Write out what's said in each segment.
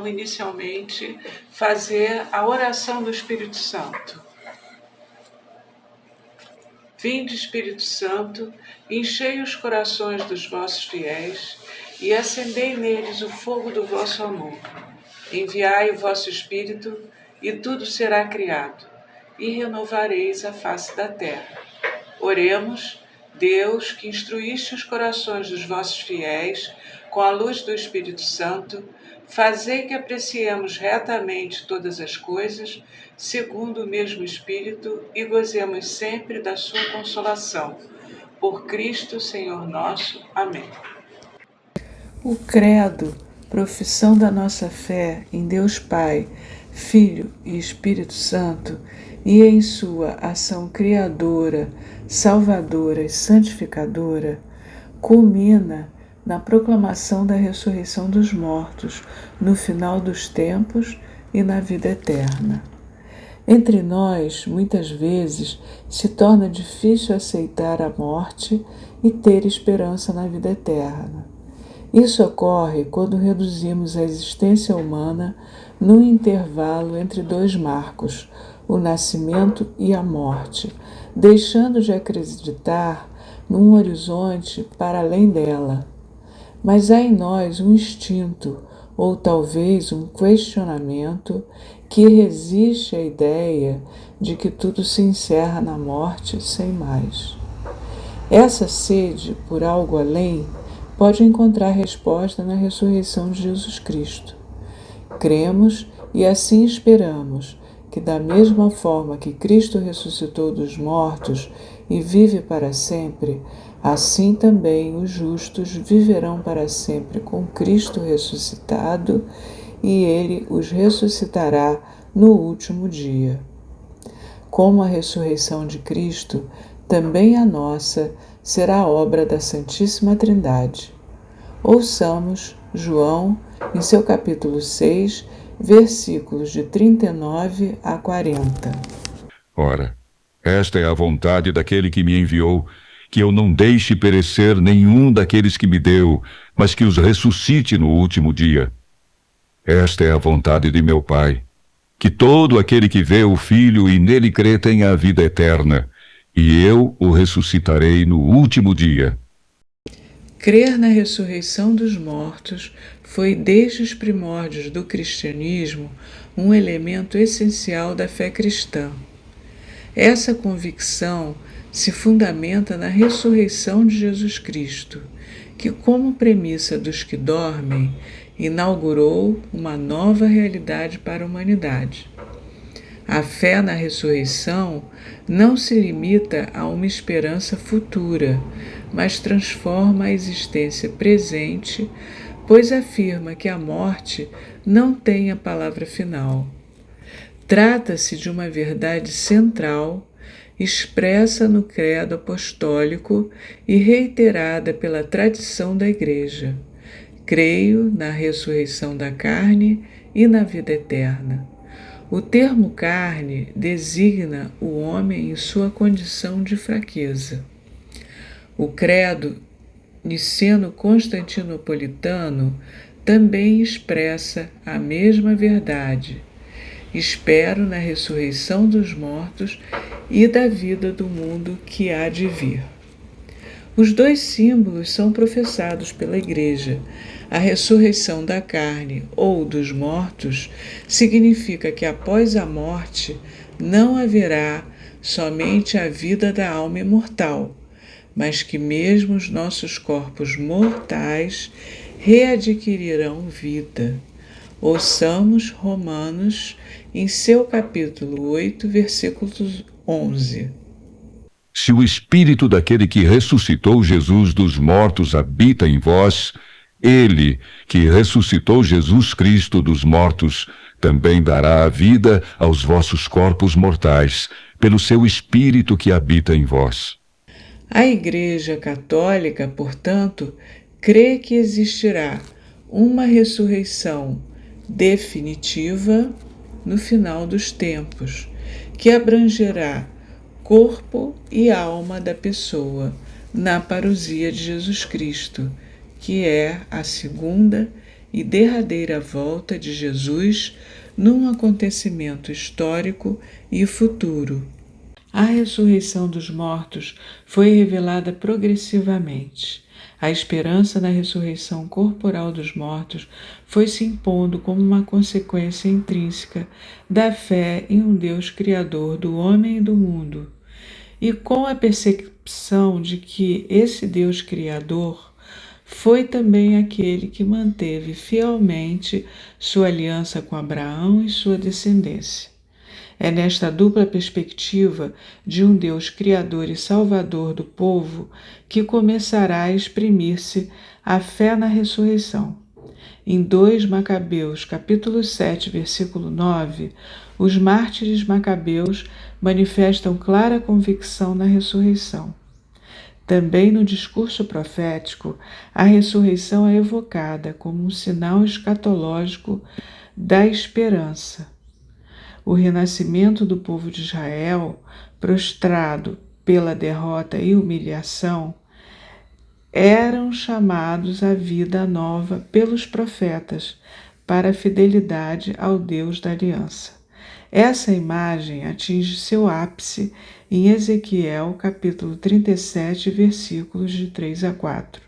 inicialmente, fazer a oração do Espírito Santo. Vinde, Espírito Santo, enchei os corações dos vossos fiéis e acendei neles o fogo do vosso amor. Enviai o vosso Espírito e tudo será criado, e renovareis a face da terra. Oremos, Deus, que instruíste os corações dos vossos fiéis com a luz do Espírito Santo, fazei que apreciemos retamente todas as coisas, segundo o mesmo Espírito, e gozemos sempre da sua consolação. Por Cristo, Senhor nosso. Amém. O Credo, profissão da nossa fé em Deus Pai, Filho e Espírito Santo, e em sua ação criadora, salvadora e santificadora, culmina na proclamação da ressurreição dos mortos, no final dos tempos e na vida eterna. Entre nós, muitas vezes, se torna difícil aceitar a morte e ter esperança na vida eterna. Isso ocorre quando reduzimos a existência humana num intervalo entre dois marcos, o nascimento e a morte, deixando de acreditar num horizonte para além dela. Mas há em nós um instinto, ou talvez um questionamento, que resiste à ideia de que tudo se encerra na morte sem mais. Essa sede por algo além pode encontrar resposta na ressurreição de Jesus Cristo. Cremos e assim esperamos que, da mesma forma que Cristo ressuscitou dos mortos e vive para sempre, assim também os justos viverão para sempre com Cristo ressuscitado, e Ele os ressuscitará no último dia. Como a ressurreição de Cristo, também a nossa será obra da Santíssima Trindade. Ouçamos João, em seu capítulo 6, versículos de 39 a 40. Ora, esta é a vontade daquele que me enviou, que eu não deixe perecer nenhum daqueles que me deu, mas que os ressuscite no último dia. Esta é a vontade de meu Pai, que todo aquele que vê o Filho e nele crê tenha a vida eterna, e eu o ressuscitarei no último dia. Crer na ressurreição dos mortos foi, desde os primórdios do cristianismo, um elemento essencial da fé cristã. Essa convicção se fundamenta na ressurreição de Jesus Cristo, que, como premissa dos que dormem, inaugurou uma nova realidade para a humanidade. A fé na ressurreição não se limita a uma esperança futura, mas transforma a existência presente, pois afirma que a morte não tem a palavra final. Trata-se de uma verdade central, expressa no credo apostólico e reiterada pela tradição da Igreja. Creio na ressurreição da carne e na vida eterna. O termo carne designa o homem em sua condição de fraqueza. O credo niceno-constantinopolitano também expressa a mesma verdade. Espero na ressurreição dos mortos e da vida do mundo que há de vir. Os dois símbolos são professados pela Igreja. A ressurreição da carne ou dos mortos significa que após a morte não haverá somente a vida da alma imortal, mas que mesmo os nossos corpos mortais readquirirão vida. Ouçamos Romanos, em seu capítulo 8, versículo 11. Se o Espírito daquele que ressuscitou Jesus dos mortos habita em vós, ele, que ressuscitou Jesus Cristo dos mortos, também dará a vida aos vossos corpos mortais, pelo seu Espírito que habita em vós. A Igreja Católica, portanto, crê que existirá uma ressurreição definitiva no final dos tempos, que abrangerá corpo e alma da pessoa na parousia de Jesus Cristo, que é a segunda e derradeira volta de Jesus num acontecimento histórico e futuro. A ressurreição dos mortos foi revelada progressivamente. A esperança na ressurreição corporal dos mortos foi se impondo como uma consequência intrínseca da fé em um Deus criador do homem e do mundo. E com a percepção de que esse Deus criador foi também aquele que manteve fielmente sua aliança com Abraão e sua descendência. É nesta dupla perspectiva de um Deus criador e salvador do povo que começará a exprimir-se a fé na ressurreição. Em 2 Macabeus, capítulo 7, versículo 9, os mártires macabeus manifestam clara convicção na ressurreição. Também no discurso profético, a ressurreição é evocada como um sinal escatológico da esperança. O renascimento do povo de Israel, prostrado pela derrota e humilhação, eram chamados à vida nova pelos profetas para a fidelidade ao Deus da aliança. Essa imagem atinge seu ápice em Ezequiel, capítulo 37, versículos de 3 a 4.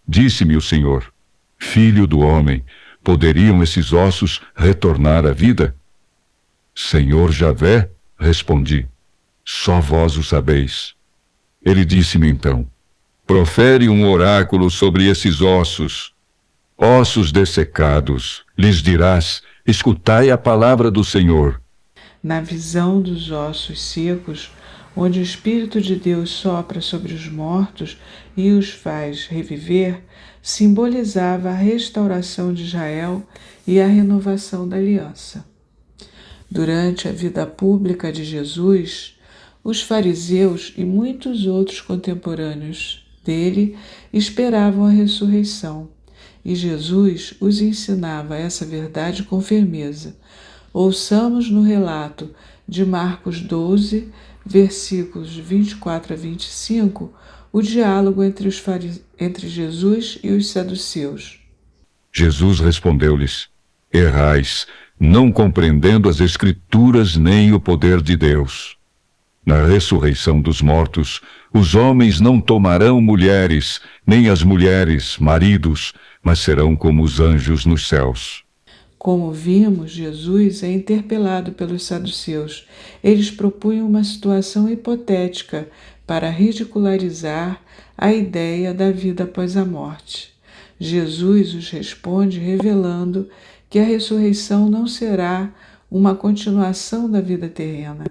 Disse-me o Senhor: Filho do homem, poderiam esses ossos retornar à vida? Senhor Javé, respondi, só vós o sabeis. Ele disse-me então: Profere um oráculo sobre esses ossos. Ossos dessecados, lhes dirás: escutai a palavra do Senhor. Na visão dos ossos secos, onde o Espírito de Deus sopra sobre os mortos e os faz reviver, simbolizava a restauração de Israel e a renovação da aliança. Durante a vida pública de Jesus, os fariseus e muitos outros contemporâneos dele esperavam a ressurreição, e Jesus os ensinava essa verdade com firmeza. Ouçamos no relato de Marcos 12, versículos 24 a 25, o diálogo entre Jesus e os saduceus. Jesus respondeu-lhes: Errais, não compreendendo as Escrituras nem o poder de Deus. Na ressurreição dos mortos, os homens não tomarão mulheres, nem as mulheres maridos, mas serão como os anjos nos céus. Como vimos, Jesus é interpelado pelos saduceus. Eles propunham uma situação hipotética para ridicularizar a ideia da vida após a morte. Jesus os responde revelando que a ressurreição não será uma continuação da vida terrena,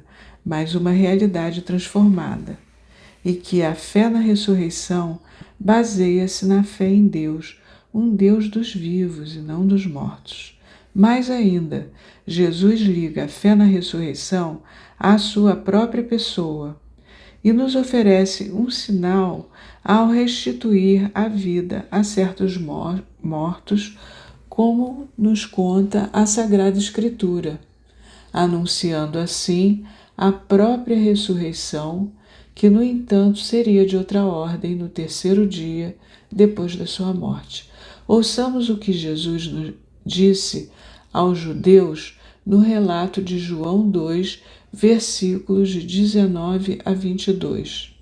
mas uma realidade transformada, e que a fé na ressurreição baseia-se na fé em Deus, um Deus dos vivos e não dos mortos. Mais ainda, Jesus liga a fé na ressurreição à sua própria pessoa e nos oferece um sinal ao restituir a vida a certos mortos, como nos conta a Sagrada Escritura, anunciando assim a própria ressurreição, que, no entanto, seria de outra ordem no terceiro dia depois da sua morte. Ouçamos o que Jesus disse aos judeus no relato de João 2, versículos de 19 a 22.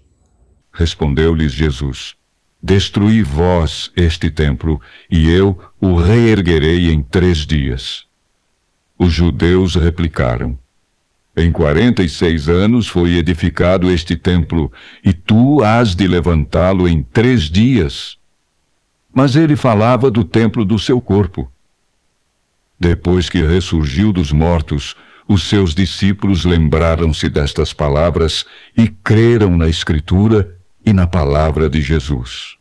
Respondeu-lhes Jesus: Destruí vós este templo, e eu o reerguerei em 3 dias. Os judeus replicaram: Em 46 anos foi edificado este templo, e tu hás de levantá-lo em 3 dias. Mas ele falava do templo do seu corpo. Depois que ressurgiu dos mortos, os seus discípulos lembraram-se destas palavras e creram na Escritura e na palavra de Jesus.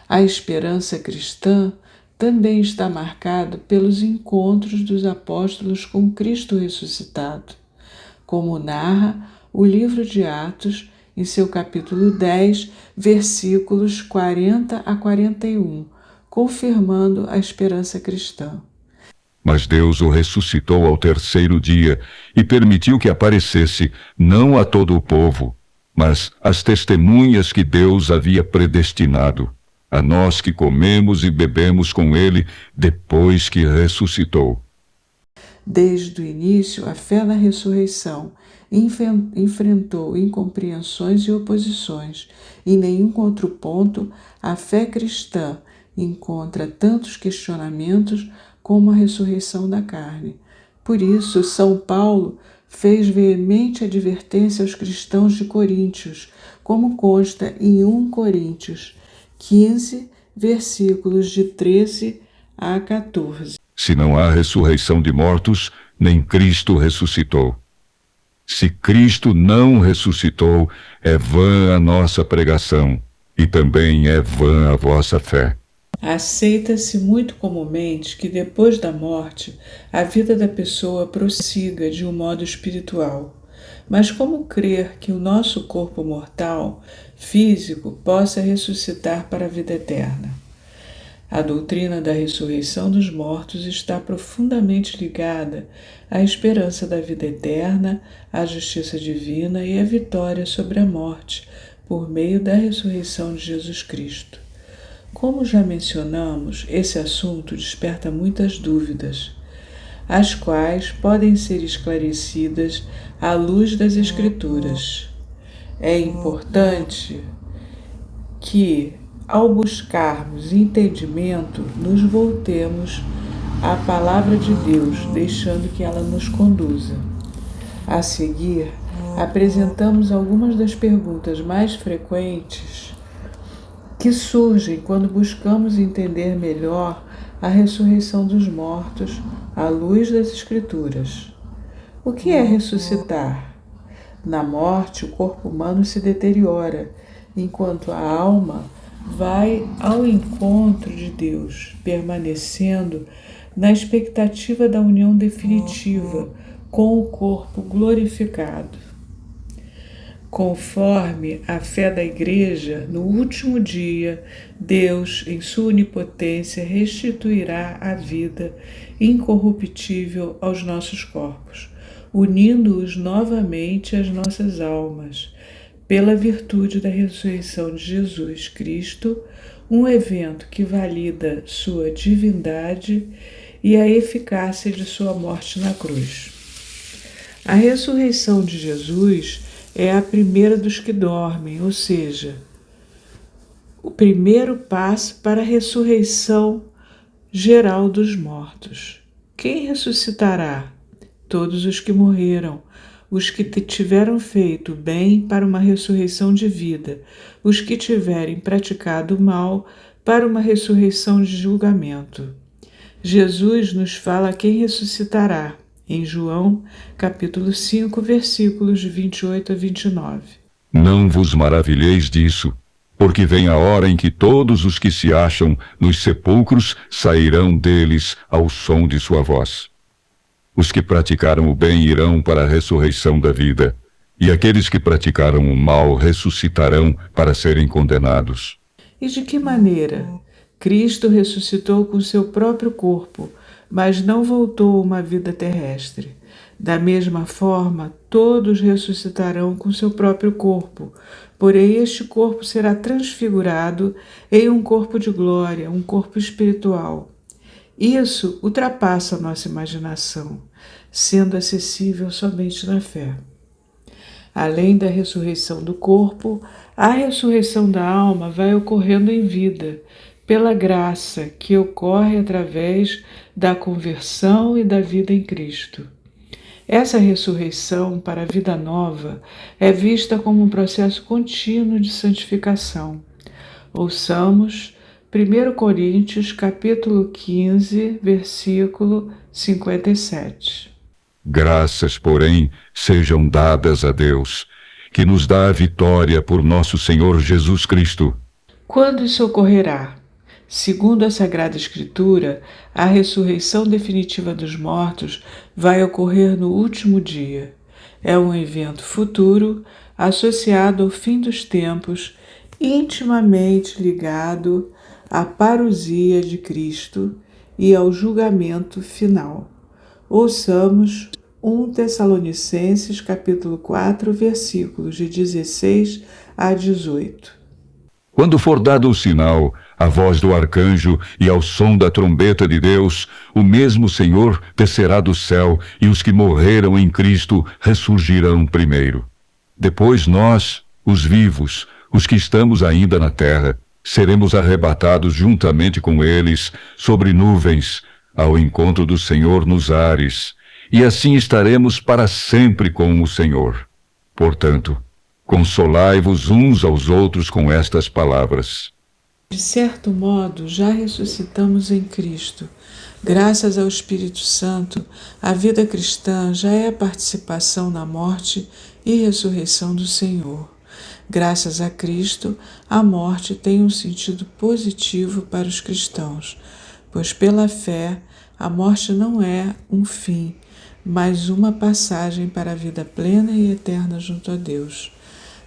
A esperança cristã também está marcada pelos encontros dos apóstolos com Cristo ressuscitado, como narra o livro de Atos, em seu capítulo 10, versículos 40 a 41, confirmando a esperança cristã. Mas Deus o ressuscitou ao 3º dia e permitiu que aparecesse não a todo o povo, mas às testemunhas que Deus havia predestinado, a nós que comemos e bebemos com ele depois que ressuscitou. Desde o início, a fé na ressurreição enfrentou incompreensões e oposições. Em nenhum outro ponto, a fé cristã encontra tantos questionamentos como a ressurreição da carne. Por isso, São Paulo fez veemente advertência aos cristãos de Coríntios, como consta em 1 Coríntios 15, versículos de 13 a 14. Se não há ressurreição de mortos, nem Cristo ressuscitou. Se Cristo não ressuscitou, é vã a nossa pregação, e também é vã a vossa fé. Aceita-se muito comumente que depois da morte, a vida da pessoa prossiga de um modo espiritual. Mas como crer que o nosso corpo mortal, físico, possa ressuscitar para a vida eterna? A doutrina da ressurreição dos mortos está profundamente ligada à esperança da vida eterna, à justiça divina e à vitória sobre a morte, por meio da ressurreição de Jesus Cristo. Como já mencionamos, esse assunto desperta muitas dúvidas, as quais podem ser esclarecidas à luz das Escrituras. É importante que, ao buscarmos entendimento, nos voltemos à Palavra de Deus, deixando que ela nos conduza. A seguir, apresentamos algumas das perguntas mais frequentes que surgem quando buscamos entender melhor a ressurreição dos mortos à luz das Escrituras. O que é ressuscitar? Na morte, o corpo humano se deteriora, enquanto a alma vai ao encontro de Deus, permanecendo na expectativa da união definitiva com o corpo glorificado. Conforme a fé da Igreja, no último dia, Deus, em sua onipotência, restituirá a vida incorruptível aos nossos corpos, unindo-os novamente às nossas almas, pela virtude da ressurreição de Jesus Cristo, um evento que valida sua divindade e a eficácia de sua morte na cruz. A ressurreição de Jesus é a primeira dos que dormem, ou seja, o primeiro passo para a ressurreição geral dos mortos. Quem ressuscitará? Todos os que morreram, os que tiveram feito bem para uma ressurreição de vida, os que tiverem praticado mal para uma ressurreição de julgamento. Jesus nos fala quem ressuscitará, em João, capítulo 5, versículos de 28 a 29. Não vos maravilheis disso, porque vem a hora em que todos os que se acham nos sepulcros sairão deles ao som de sua voz. Os que praticaram o bem irão para a ressurreição da vida, e aqueles que praticaram o mal ressuscitarão para serem condenados. E de que maneira? Cristo ressuscitou com seu próprio corpo, mas não voltou a uma vida terrestre. Da mesma forma, todos ressuscitarão com seu próprio corpo, porém este corpo será transfigurado em um corpo de glória, um corpo espiritual. Isso ultrapassa a nossa imaginação, sendo acessível somente na fé. Além da ressurreição do corpo, a ressurreição da alma vai ocorrendo em vida, pela graça que ocorre através da conversão e da vida em Cristo. Essa ressurreição para a vida nova é vista como um processo contínuo de santificação. Ouçamos 1 Coríntios, capítulo 15, versículo 57. Graças, porém, sejam dadas a Deus, que nos dá a vitória por nosso Senhor Jesus Cristo. Quando isso ocorrerá? Segundo a Sagrada Escritura, a ressurreição definitiva dos mortos vai ocorrer no último dia. É um evento futuro, associado ao fim dos tempos, intimamente ligado à parousia de Cristo e ao julgamento final. Ouçamos 1 Tessalonicenses, capítulo 4, versículos de 16 a 18. Quando for dado o sinal, à voz do arcanjo e ao som da trombeta de Deus, o mesmo Senhor descerá do céu e os que morreram em Cristo ressurgirão primeiro. Depois nós, os vivos, os que estamos ainda na terra, seremos arrebatados juntamente com eles sobre nuvens, ao encontro do Senhor nos ares, e assim estaremos para sempre com o Senhor. Portanto, consolai-vos uns aos outros com estas palavras. De certo modo, já ressuscitamos em Cristo. Graças ao Espírito Santo, a vida cristã já é a participação na morte e ressurreição do Senhor. Graças a Cristo, a morte tem um sentido positivo para os cristãos, pois pela fé, a morte não é um fim, mas uma passagem para a vida plena e eterna junto a Deus.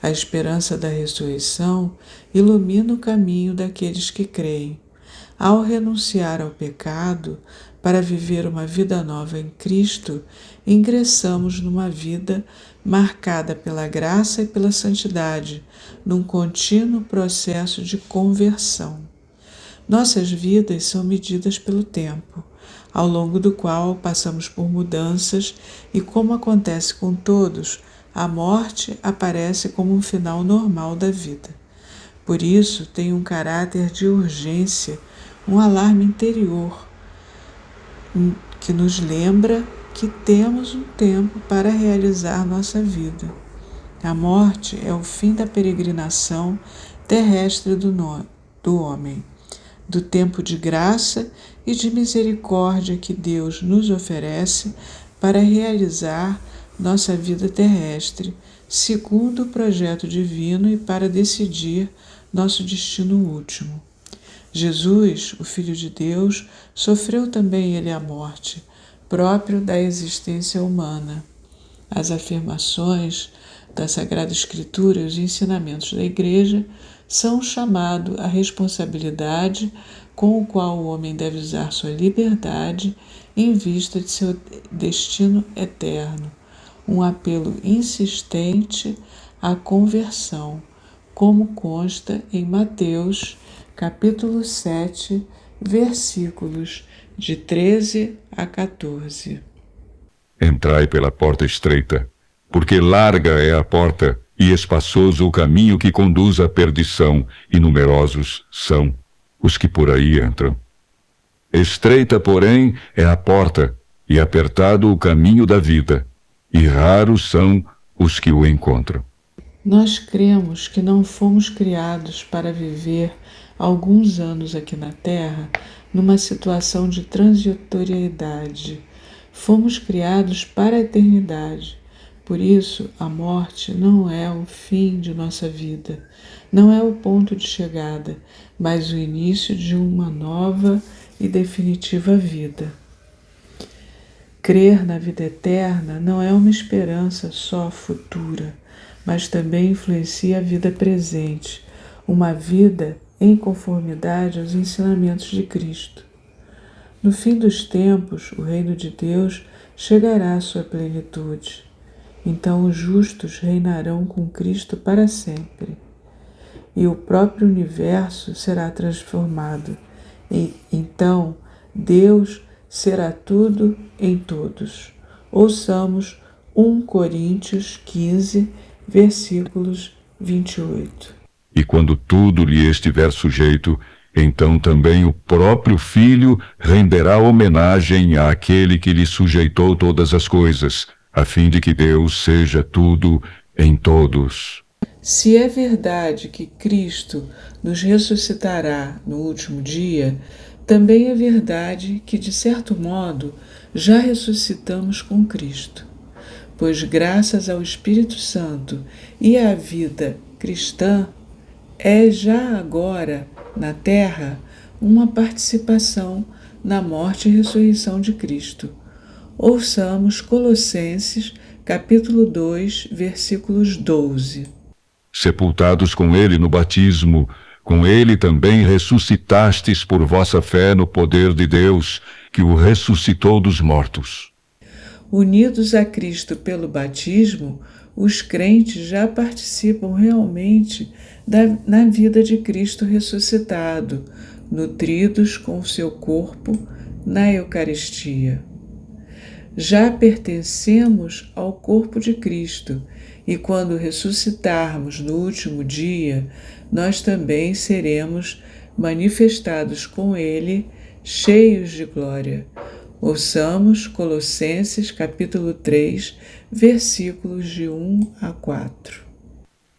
A esperança da ressurreição ilumina o caminho daqueles que creem. Ao renunciar ao pecado para viver uma vida nova em Cristo, ingressamos numa vida marcada pela graça e pela santidade, num contínuo processo de conversão. Nossas vidas são medidas pelo tempo, ao longo do qual passamos por mudanças e, como acontece com todos, a morte aparece como um final normal da vida. Por isso, tem um caráter de urgência, um alarme interior, que nos lembra que temos um tempo para realizar nossa vida. A morte é o fim da peregrinação terrestre do homem, do tempo de graça e de misericórdia que Deus nos oferece para realizar nossa vida terrestre, segundo o projeto divino e para decidir nosso destino último. Jesus, o Filho de Deus, sofreu também ele a morte, próprio da existência humana. As afirmações da Sagrada Escritura e os ensinamentos da Igreja são um chamado à responsabilidade com o qual o homem deve usar sua liberdade em vista de seu destino eterno, um apelo insistente à conversão, como consta em Mateus, capítulo 7, versículos de 13 a 14. Entrai pela porta estreita, porque larga é a porta e espaçoso o caminho que conduz à perdição, e numerosos são os que por aí entram. Estreita, porém, é a porta, e apertado o caminho da vida, e raros são os que o encontram. Nós cremos que não fomos criados para viver alguns anos aqui na Terra numa situação de transitoriedade. Fomos criados para a eternidade. Por isso, a morte não é o fim de nossa vida, não é o ponto de chegada, mas o início de uma nova e definitiva vida. Crer na vida eterna não é uma esperança só futura, mas também influencia a vida presente, uma vida em conformidade aos ensinamentos de Cristo. No fim dos tempos, o reino de Deus chegará à sua plenitude. Então os justos reinarão com Cristo para sempre, e o próprio universo será transformado. E então Deus será tudo em todos. Ouçamos 1 Coríntios 15, versículos 28. E quando tudo lhe estiver sujeito, então também o próprio Filho renderá homenagem àquele que lhe sujeitou todas as coisas, a fim de que Deus seja tudo em todos. Se é verdade que Cristo nos ressuscitará no último dia, também é verdade que, de certo modo, já ressuscitamos com Cristo, pois graças ao Espírito Santo e à vida cristã, é já agora, na terra, uma participação na morte e ressurreição de Cristo. Ouçamos Colossenses, capítulo 2, versículos 12. Sepultados com ele no batismo, com ele também ressuscitastes por vossa fé no poder de Deus, que o ressuscitou dos mortos. Unidos a Cristo pelo batismo, os crentes já participam realmente na vida de Cristo ressuscitado, nutridos com o seu corpo na Eucaristia. Já pertencemos ao corpo de Cristo e quando ressuscitarmos no último dia, nós também seremos manifestados com Ele, cheios de glória. Ouçamos Colossenses capítulo 3, versículos de 1 a 4.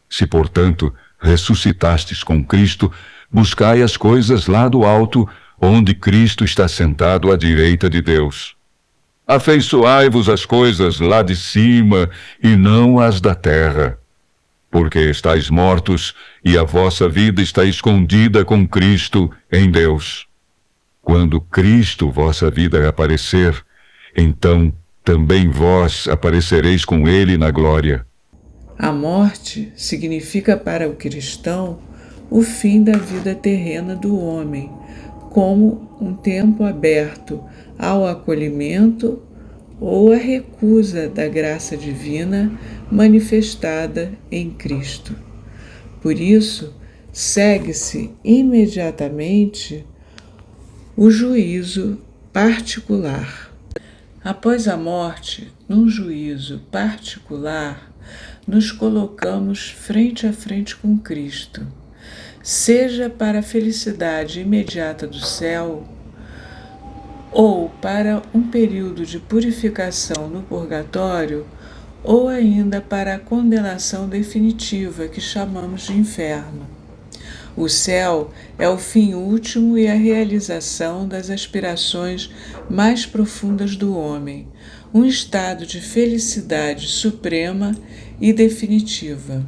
Se, portanto, ressuscitastes com Cristo, buscai as coisas lá do alto, onde Cristo está sentado à direita de Deus. Afeiçoai-vos às coisas lá de cima e não às da terra, porque estáis mortos e a vossa vida está escondida com Cristo em Deus. Quando Cristo, vossa vida, aparecer, então também vós aparecereis com Ele na glória. A morte significa para o cristão o fim da vida terrena do homem, como um tempo aberto ao acolhimento ou à recusa da graça divina manifestada em Cristo. Por isso, segue-se imediatamente o juízo particular. Após a morte, num juízo particular, nos colocamos frente a frente com Cristo, seja para a felicidade imediata do céu, ou para um período de purificação no purgatório, ou ainda para a condenação definitiva que chamamos de inferno. O céu é o fim último e a realização das aspirações mais profundas do homem, um estado de felicidade suprema e definitiva.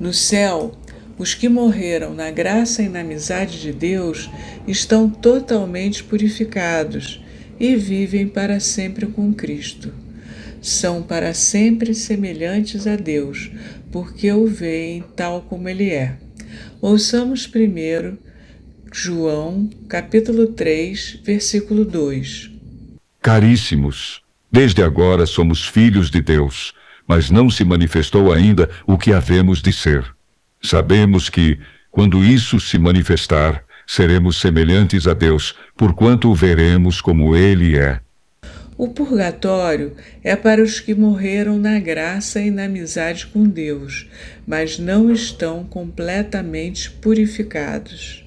No céu, os que morreram na graça e na amizade de Deus estão totalmente purificados e vivem para sempre com Cristo. São para sempre semelhantes a Deus, porque o veem tal como Ele é. Ouçamos primeiro João, capítulo 3, versículo 2. Caríssimos, desde agora somos filhos de Deus, mas não se manifestou ainda o que havemos de ser. Sabemos que, quando isso se manifestar, seremos semelhantes a Deus, porquanto o veremos como Ele é. O purgatório é para os que morreram na graça e na amizade com Deus, mas não estão completamente purificados.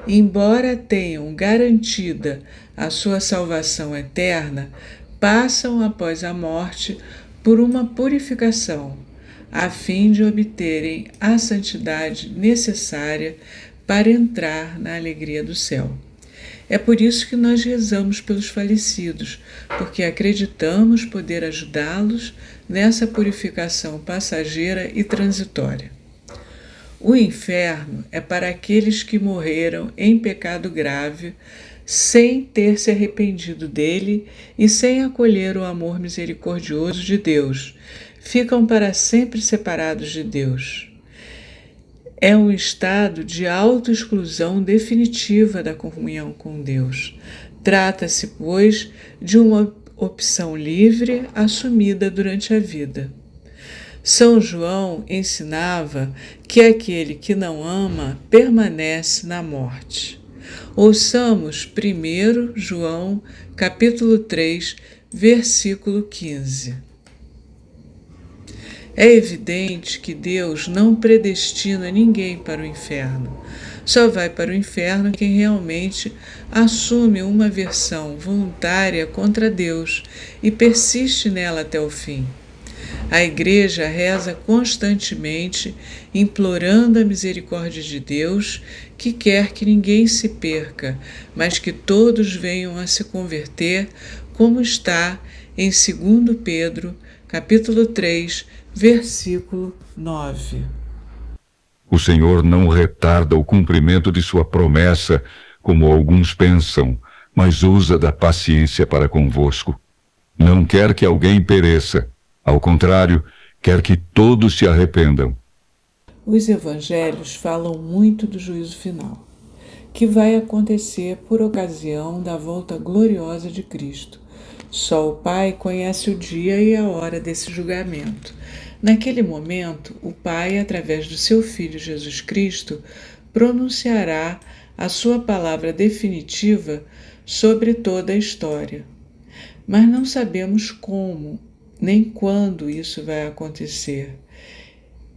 Embora tenham garantida a sua salvação eterna, passam após a morte por uma purificação, a fim de obterem a santidade necessária para entrar na alegria do céu. É por isso que nós rezamos pelos falecidos, porque acreditamos poder ajudá-los nessa purificação passageira e transitória. O inferno é para aqueles que morreram em pecado grave, sem ter se arrependido dele e sem acolher o amor misericordioso de Deus. Ficam para sempre separados de Deus. É um estado de autoexclusão definitiva da comunhão com Deus. Trata-se, pois, de uma opção livre assumida durante a vida. São João ensinava que aquele que não ama permanece na morte. Ouçamos primeiro João, capítulo 3, versículo 15. É evidente que Deus não predestina ninguém para o inferno. Só vai para o inferno quem realmente assume uma aversão voluntária contra Deus e persiste nela até o fim. A Igreja reza constantemente, implorando a misericórdia de Deus, que quer que ninguém se perca, mas que todos venham a se converter, como está em 2 Pedro, capítulo 3, versículo 9. O Senhor não retarda o cumprimento de sua promessa, como alguns pensam, mas usa da paciência para convosco. Não quer que alguém pereça, ao contrário, quer que todos se arrependam. Os evangelhos falam muito do juízo final, que vai acontecer por ocasião da volta gloriosa de Cristo, Só o Pai conhece o dia e a hora desse julgamento. Naquele momento, o Pai, através do seu Filho Jesus Cristo, pronunciará a sua palavra definitiva sobre toda a história. Mas não sabemos como nem quando isso vai acontecer.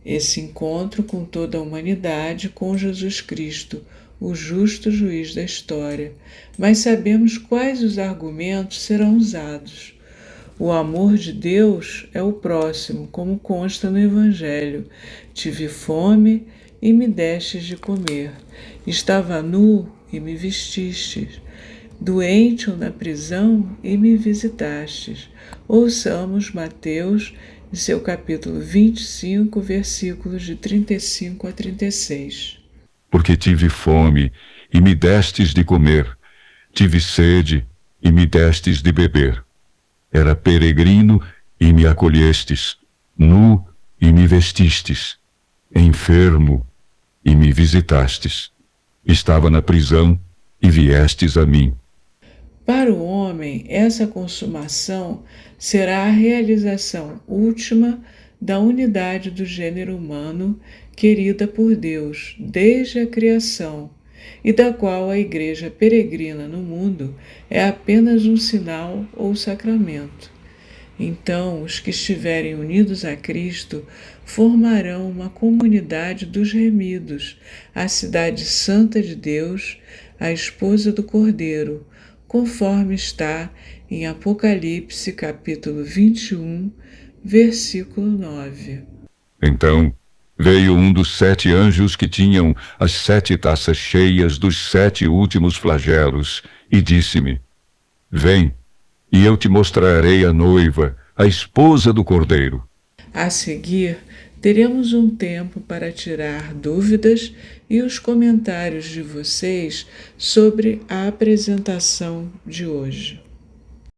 Esse encontro com toda a humanidade, com Jesus Cristo, o justo juiz da história, mas sabemos quais os argumentos serão usados. O amor de Deus é o próximo, como consta no Evangelho. Tive fome e me destes de comer. Estava nu e me vestistes. Doente ou na prisão e me visitastes. Ouçamos Mateus, em seu capítulo 25, versículos de 35 a 36. Porque tive fome e me destes de comer, tive sede e me destes de beber. Era peregrino e me acolhestes, nu e me vestistes, enfermo e me visitastes. Estava na prisão e viestes a mim. Para o homem, essa consumação será a realização última da unidade do gênero humano querida por Deus desde a criação e da qual a Igreja peregrina no mundo é apenas um sinal ou sacramento. Então, os que estiverem unidos a Cristo formarão uma comunidade dos remidos, a cidade santa de Deus, a esposa do Cordeiro, conforme está em Apocalipse capítulo 21, versículo 9. Então veio um dos 7 anjos que tinham as 7 taças cheias dos 7 últimos flagelos, e disse-me: Vem, e eu te mostrarei a noiva, a esposa do Cordeiro. A seguir, teremos um tempo para tirar dúvidas e os comentários de vocês sobre a apresentação de hoje.